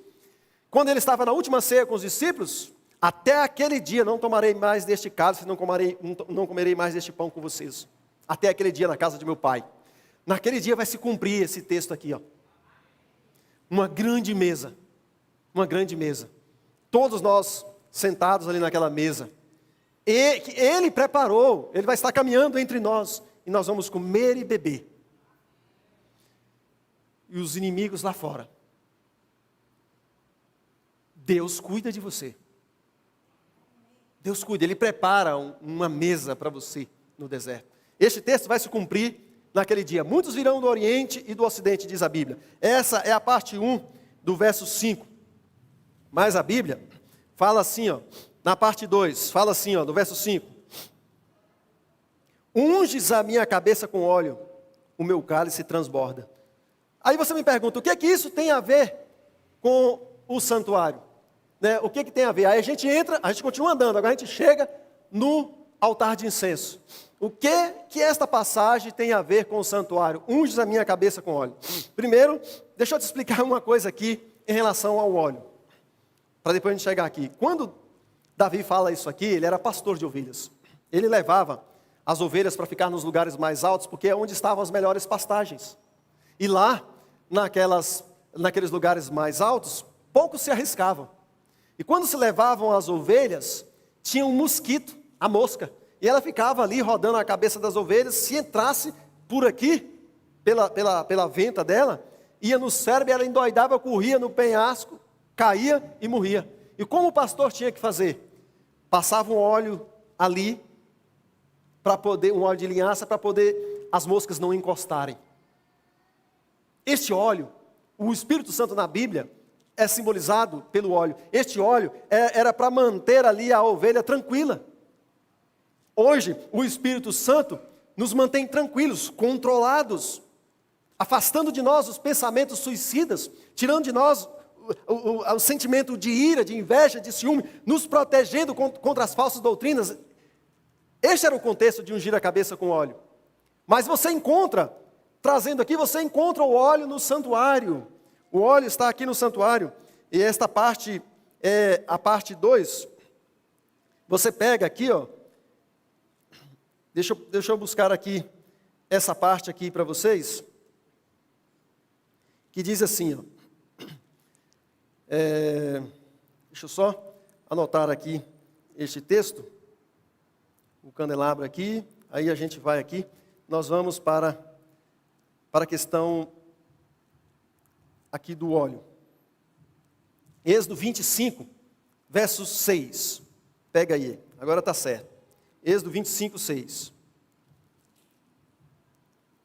Quando ele estava na última ceia com os discípulos, até aquele dia não tomarei mais deste cálice, não comerei mais deste pão com vocês. Até aquele dia na casa de meu pai. Naquele dia vai se cumprir esse texto aqui, ó. Uma grande mesa. Todos nós sentados ali naquela mesa. E ele preparou, ele vai estar caminhando entre nós. E nós vamos comer e beber. E os inimigos lá fora. Deus cuida de você. Deus cuida, Ele prepara uma mesa para você no deserto. Este texto vai se cumprir naquele dia. Muitos virão do Oriente e do Ocidente, diz a Bíblia. Essa é a parte 1 do verso 5. Mas a Bíblia fala assim, ó, na parte 2, fala assim, ó, no verso 5. Unges a minha cabeça com óleo, o meu cálice transborda. Aí você me pergunta, o que é que isso tem a ver com o santuário? Né? O que tem a ver? Aí a gente entra, a gente continua andando, agora a gente chega no altar de incenso. O que esta passagem tem a ver com o santuário? Unges a minha cabeça com óleo. Primeiro, deixa eu te explicar uma coisa aqui em relação ao óleo. Para depois a gente chegar aqui. Quando Davi fala isso aqui, ele era pastor de ovelhas. Ele levava as ovelhas para ficar nos lugares mais altos, porque é onde estavam as melhores pastagens. E lá, naqueles lugares mais altos, poucos se arriscavam. E quando se levavam as ovelhas, tinha um mosquito, a mosca. E ela ficava ali rodando a cabeça das ovelhas. Se entrasse por aqui, pela venta dela, ia no cérebro, ela endoidava, corria no penhasco, caía e morria. E como o pastor tinha que fazer? Passava um óleo ali, um óleo de linhaça, para poder as moscas não encostarem. Este óleo, o Espírito Santo na Bíblia, é simbolizado pelo óleo. Este óleo era para manter ali a ovelha tranquila. Hoje, o Espírito Santo nos mantém tranquilos, controlados, afastando de nós os pensamentos suicidas, tirando de nós o sentimento de ira, de inveja, de ciúme, nos protegendo contra as falsas doutrinas. Este era o contexto de ungir a cabeça com óleo. Mas você encontra, trazendo aqui, você encontra o óleo no santuário. O óleo está aqui no santuário. E esta parte é a parte 2. Você pega aqui, ó. Deixa eu buscar aqui essa parte aqui para vocês. Que diz assim, ó. Deixa eu só anotar aqui este texto. O candelabro aqui. Aí a gente vai aqui. Nós vamos para a questão aqui do óleo. Êxodo 25, verso 6. Pega aí, agora está certo. Êxodo 25, 6.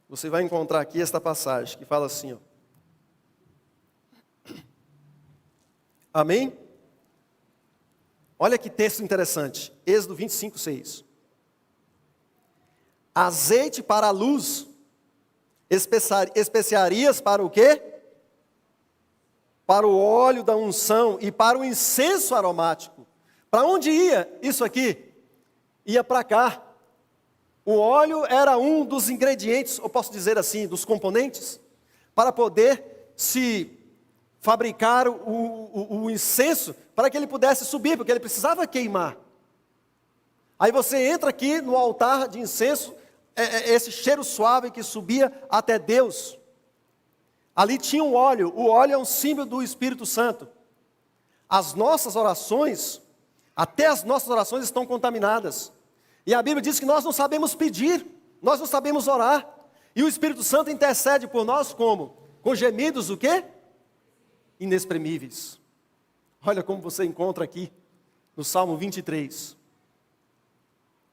Você vai encontrar aqui esta passagem que fala assim, ó. Amém? Olha que texto interessante. Êxodo 25, 6. Azeite para a luz, especiarias para o quê? Para o óleo da unção e para o incenso aromático. Para onde ia isso aqui? Ia para cá. O óleo era um dos ingredientes, ou posso dizer assim, dos componentes, para poder se fabricar o incenso, para que ele pudesse subir, porque ele precisava queimar. Aí você entra aqui no altar de incenso, esse cheiro suave que subia até Deus. Ali tinha um óleo. O óleo é um símbolo do Espírito Santo. As nossas orações, até as nossas orações estão contaminadas. E a Bíblia diz que nós não sabemos pedir, nós não sabemos orar. E o Espírito Santo intercede por nós como? Com gemidos o quê? Inexprimíveis. Olha como você encontra aqui no Salmo 23.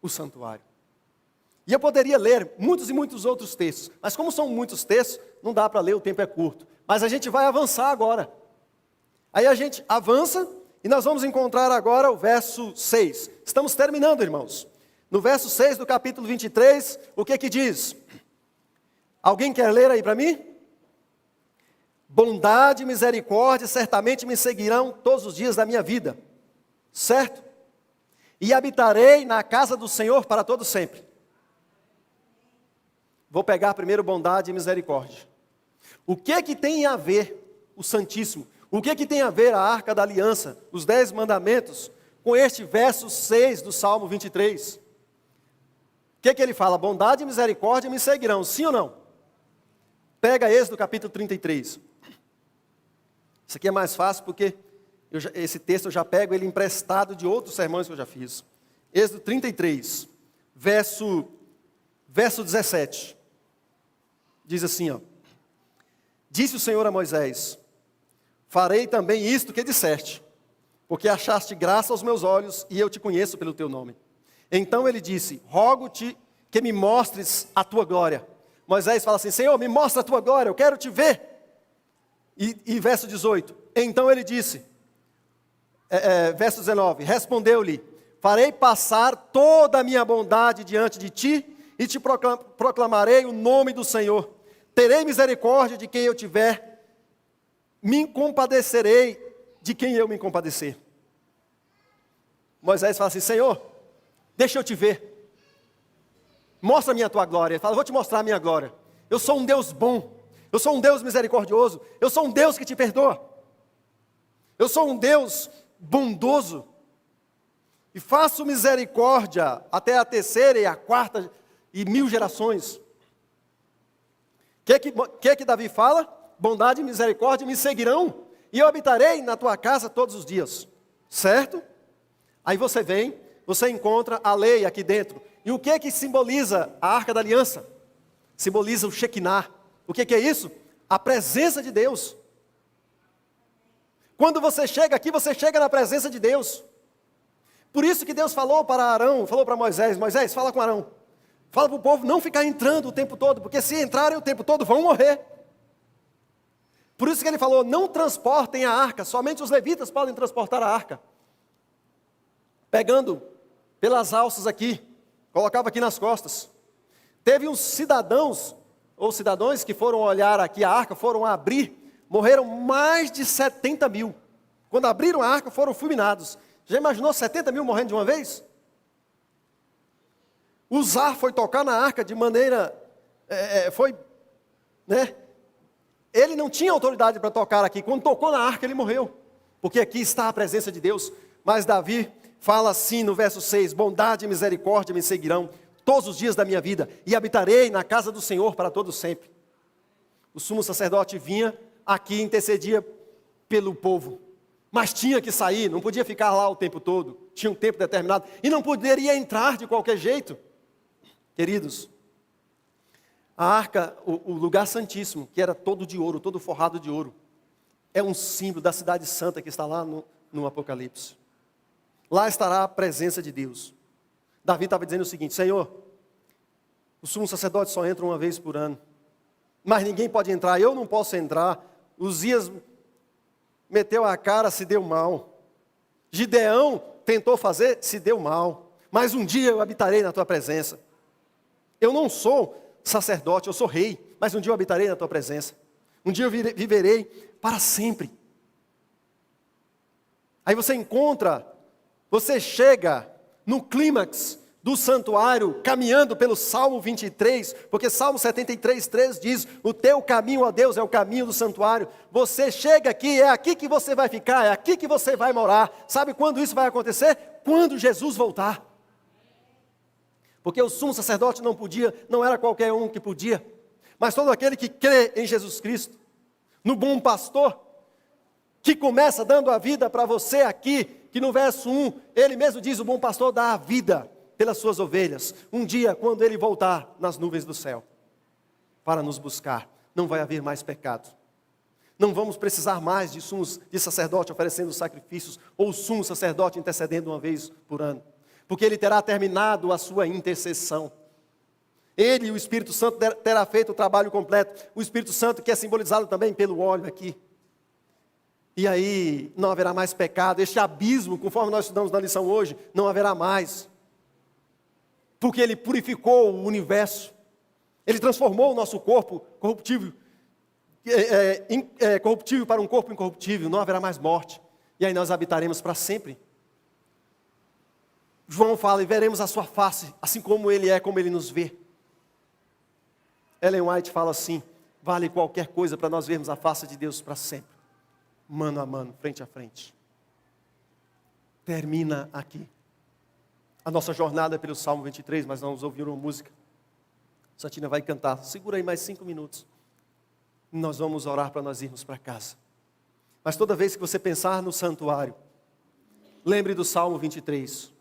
O santuário. E eu poderia ler muitos e muitos outros textos, mas como são muitos textos, não dá para ler, o tempo é curto. Mas a gente vai avançar agora. Aí a gente avança e nós vamos encontrar agora o verso 6. Estamos terminando, irmãos. No verso 6 do capítulo 23, o que diz? Alguém quer ler aí para mim? Bondade e misericórdia certamente me seguirão todos os dias da minha vida. Certo? E habitarei na casa do Senhor para todo sempre. Vou pegar primeiro bondade e misericórdia. O que tem a ver o Santíssimo? O que tem a ver a Arca da Aliança, os 10 mandamentos, com este verso 6 do Salmo 23? O que ele fala? Bondade e misericórdia me seguirão, sim ou não? Pega esse do capítulo 33. Isso aqui é mais fácil porque esse texto eu já pego ele emprestado de outros sermões que eu já fiz. Êxodo 33, verso 17. Diz assim, ó. Disse o Senhor a Moisés: farei também isto que disseste, porque achaste graça aos meus olhos e eu te conheço pelo teu nome. Então ele disse: rogo-te que me mostres a tua glória. Moisés fala assim: Senhor, me mostra a tua glória, eu quero te ver. E verso 18, então ele disse, verso 19, respondeu-lhe: farei passar toda a minha bondade diante de ti e te proclamarei o nome do Senhor. Terei misericórdia de quem eu tiver, me compadecerei de quem eu me compadecer. Moisés fala assim: Senhor, deixa eu te ver, mostra-me a tua glória. Ele fala: vou te mostrar a minha glória. Eu sou um Deus bom, eu sou um Deus misericordioso, eu sou um Deus que te perdoa, eu sou um Deus bondoso, e faço misericórdia até a terceira e a quarta e 1000 gerações. O que Davi fala? Bondade e misericórdia me seguirão, e eu habitarei na tua casa todos os dias. Certo? Aí você vem, você encontra a lei aqui dentro. E o que simboliza a Arca da Aliança? Simboliza o Shekinah. O que é isso? A presença de Deus. Quando você chega aqui, você chega na presença de Deus. Por isso que Deus falou para Arão, falou para Moisés: Moisés, fala com Arão. Fala para o povo não ficar entrando o tempo todo, porque se entrarem o tempo todo vão morrer. Por isso que ele falou, não transportem a arca, somente os levitas podem transportar a arca. Pegando pelas alças aqui, colocava aqui nas costas. Teve uns cidadãos, ou cidadãos que foram olhar aqui a arca, foram abrir, morreram mais de 70 mil. Quando abriram a arca foram fulminados. Já imaginou 70 mil morrendo de uma vez? Uzá foi tocar na arca de maneira, ele não tinha autoridade para tocar aqui. Quando tocou na arca ele morreu, porque aqui está a presença de Deus. Mas Davi fala assim no verso 6, bondade e misericórdia me seguirão todos os dias da minha vida, e habitarei na casa do Senhor para todo sempre. O sumo sacerdote vinha aqui e intercedia pelo povo, mas tinha que sair, não podia ficar lá o tempo todo, tinha um tempo determinado, e não poderia entrar de qualquer jeito. Queridos, a arca, o lugar santíssimo, que era todo de ouro, todo forrado de ouro, é um símbolo da cidade santa que está lá no Apocalipse. Lá estará a presença de Deus. Davi estava dizendo o seguinte, Senhor, o sumo sacerdote só entra uma vez por ano, mas ninguém pode entrar, eu não posso entrar. Uzias meteu a cara, se deu mal. Gideão tentou fazer, se deu mal. Mas um dia eu habitarei na tua presença. Eu não sou sacerdote, eu sou rei, mas um dia eu habitarei na tua presença. Um dia eu viverei para sempre. Aí você chega no clímax do santuário, caminhando pelo Salmo 23, porque Salmo 73, 3 diz, o teu caminho, ó Deus, é o caminho do santuário. Você chega aqui, é aqui que você vai ficar, é aqui que você vai morar. Sabe quando isso vai acontecer? Quando Jesus voltar. Porque o sumo sacerdote não era qualquer um que podia, mas todo aquele que crê em Jesus Cristo, no bom pastor, que começa dando a vida para você aqui, que no verso 1, ele mesmo diz, o bom pastor dá a vida pelas suas ovelhas. Um dia, quando ele voltar nas nuvens do céu, para nos buscar, não vai haver mais pecado. Não vamos precisar mais de sacerdote oferecendo sacrifícios, ou sumo sacerdote intercedendo uma vez por ano. Porque ele terá terminado a sua intercessão. Ele e o Espírito Santo terá feito o trabalho completo. O Espírito Santo que é simbolizado também pelo óleo aqui. E aí não haverá mais pecado. Este abismo, conforme nós estudamos na lição hoje, não haverá mais. Porque ele purificou o universo. Ele transformou o nosso corpo corruptível, corruptível para um corpo incorruptível. Não haverá mais morte. E aí nós habitaremos para sempre. João fala, e veremos a sua face, assim como ele é, como ele nos vê. Ellen White fala assim, vale qualquer coisa para nós vermos a face de Deus para sempre. Mano a mano, frente a frente. Termina aqui. A nossa jornada é pelo Salmo 23, mas vamos ouvir uma música. Santina vai cantar, segura aí mais 5 minutos. Nós vamos orar para nós irmos para casa. Mas toda vez que você pensar no santuário, lembre do Salmo 23.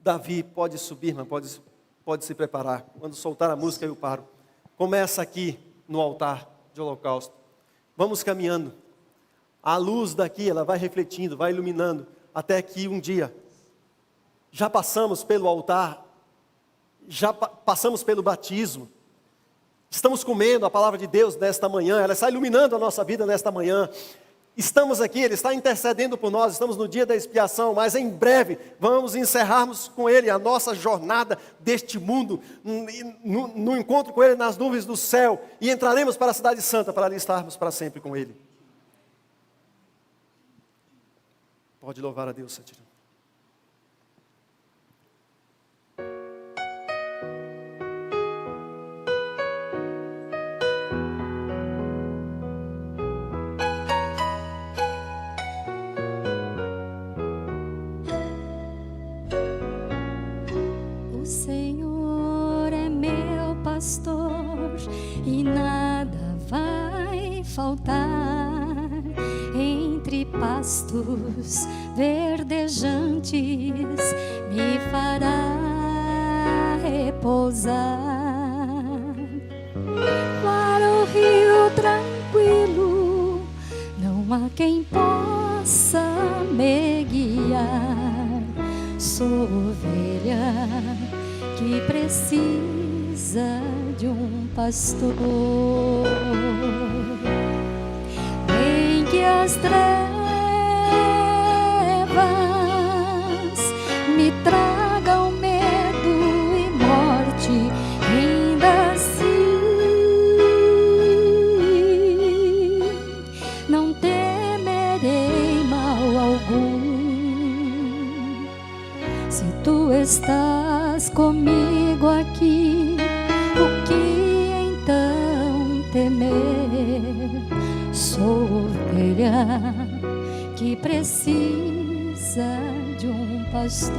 Davi, pode subir, irmã, pode se preparar. Quando soltar a música eu paro. Começa aqui no altar de holocausto. Vamos caminhando. A luz daqui, ela vai refletindo, vai iluminando, até que um dia, já passamos pelo altar, já passamos pelo batismo, estamos comendo a palavra de Deus nesta manhã, ela está iluminando a nossa vida nesta manhã. Estamos aqui, Ele está intercedendo por nós, estamos no dia da expiação, mas em breve vamos encerrarmos com Ele a nossa jornada deste mundo, no encontro com Ele nas nuvens do céu, e entraremos para a cidade santa, para ali estarmos para sempre com Ele. Pode louvar a Deus, Santina. Pastor, e nada vai faltar. Entre pastos verdejantes me fará repousar. Para o rio tranquilo não há quem possa me guiar. Sou ovelha que precisa de um pastor. Nem que as trevas me tragam medo e morte, ainda assim não temerei mal algum. Se tu estás comigo aqui, o que então temer? Sou ovelha que precisa de um pastor.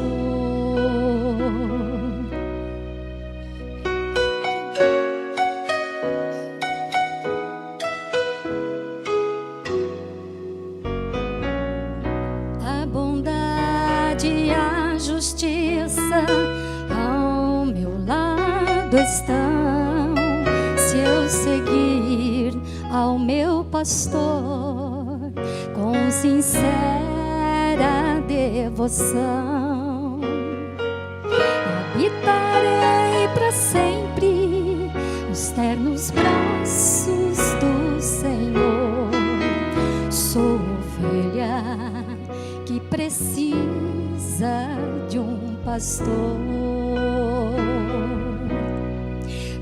A bondade e a justiça ao meu lado estão, se eu seguir ao meu pastor com sincera devoção. Habitarei para sempre nos ternos braços do Senhor. Sou ovelha que precisa de um pastor.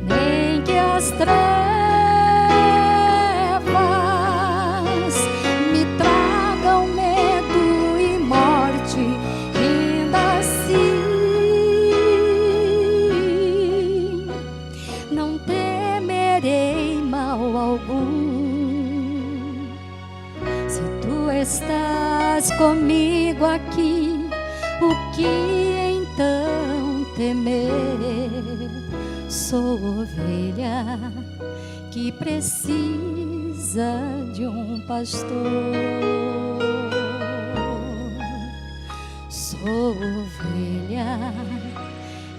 Nem que as trevas me tragam medo e morte, ainda assim não temerei mal algum. Se tu estás comigo aqui, o que então temer? Sou ovelha que precisa de um pastor. Sou ovelha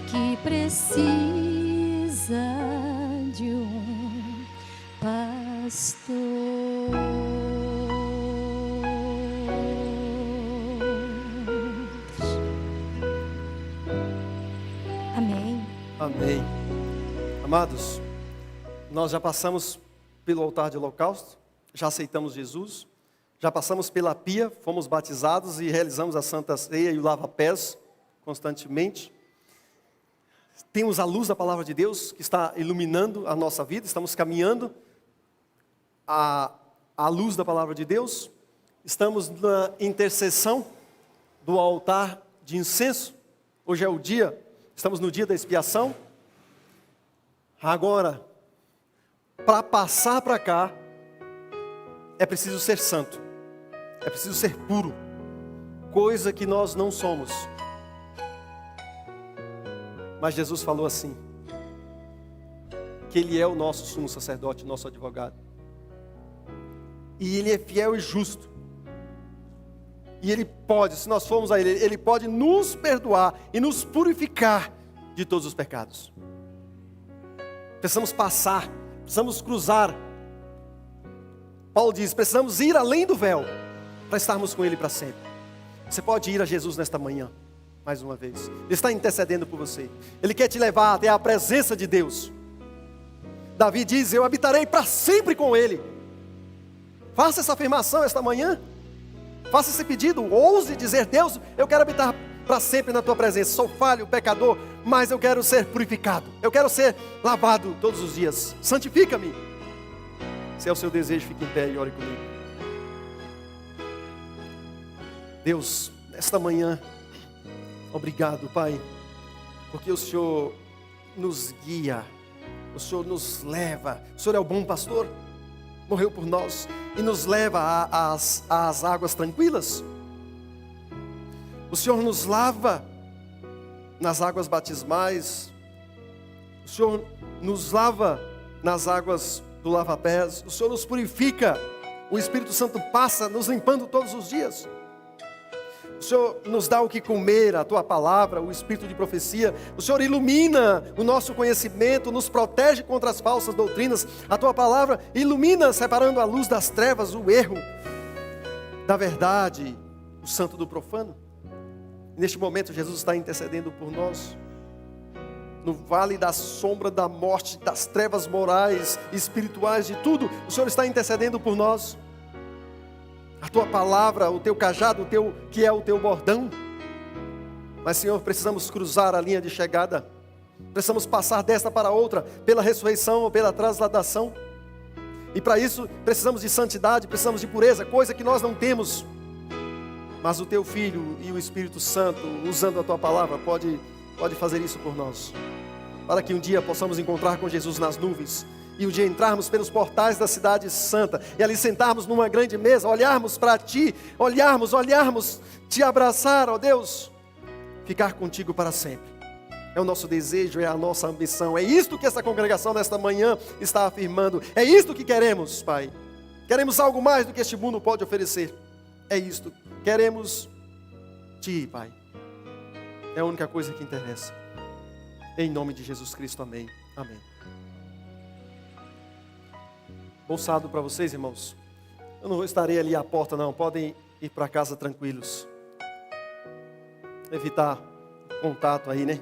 que precisa de um pastor. Amém. Amém. Amados, nós já passamos pelo altar de holocausto, já aceitamos Jesus, já passamos pela pia, fomos batizados e realizamos a Santa Ceia e o lava-pés constantemente. Temos a luz da palavra de Deus que está iluminando a nossa vida, estamos caminhando à luz da palavra de Deus, estamos na intercessão do altar de incenso. Hoje é o dia, estamos no dia da expiação. Agora, para passar para cá, é preciso ser santo, é preciso ser puro, coisa que nós não somos. Mas Jesus falou assim, que Ele é o nosso sumo sacerdote, nosso advogado. E Ele é fiel e justo. E Ele pode, se nós formos a Ele, Ele pode nos perdoar e nos purificar de todos os pecados. Precisamos passar, precisamos cruzar. Paulo diz, precisamos ir além do véu para estarmos com Ele para sempre. Você pode ir a Jesus nesta manhã, mais uma vez. Ele está intercedendo por você. Ele quer te levar até a presença de Deus. Davi diz, eu habitarei para sempre com Ele. Faça essa afirmação esta manhã. Faça esse pedido, ouse dizer, Deus, eu quero habitar para sempre na Tua presença. Sou falho, pecador, mas eu quero ser purificado. Eu quero ser lavado todos os dias. Santifica-me. Se é o seu desejo, fique em pé e ore comigo. Deus, nesta manhã, obrigado, Pai, porque o Senhor nos guia, o Senhor nos leva. O Senhor é o bom pastor, morreu por nós e nos leva às águas tranquilas. O Senhor nos lava nas águas batismais. O Senhor nos lava nas águas do lava-pés. O Senhor nos purifica. O Espírito Santo passa nos limpando todos os dias. O Senhor nos dá o que comer, a Tua palavra, o Espírito de profecia. O Senhor ilumina o nosso conhecimento, nos protege contra as falsas doutrinas. A Tua palavra ilumina, separando a luz das trevas, o erro da verdade, o santo do profano. Neste momento, Jesus está intercedendo por nós. no vale da sombra da morte, das trevas morais, espirituais, de tudo, o Senhor está intercedendo por nós. A tua palavra, o teu cajado, que é o teu bordão. Mas, Senhor, precisamos cruzar a linha de chegada. Precisamos passar desta para outra, pela ressurreição ou pela transladação. E para isso, precisamos de santidade, precisamos de pureza, coisa que nós não temos. Mas o teu Filho e o Espírito Santo, usando a tua palavra, pode fazer isso por nós. Para que um dia possamos encontrar com Jesus nas nuvens. E um dia entrarmos pelos portais da cidade santa. E ali sentarmos numa grande mesa, olharmos para ti, olharmos, te abraçar, ó Deus. Ficar contigo para sempre. É o nosso desejo, é a nossa ambição. É isto que essa congregação nesta manhã está afirmando. É isto que queremos, Pai. Queremos algo mais do que este mundo pode oferecer. É isto. Queremos Ti, Pai. É a única coisa que interessa. Em nome de Jesus Cristo, amém. Amém. Bom sábado para vocês, irmãos. Eu não estarei ali à porta, não. Podem ir para casa tranquilos. Evitar contato aí, né?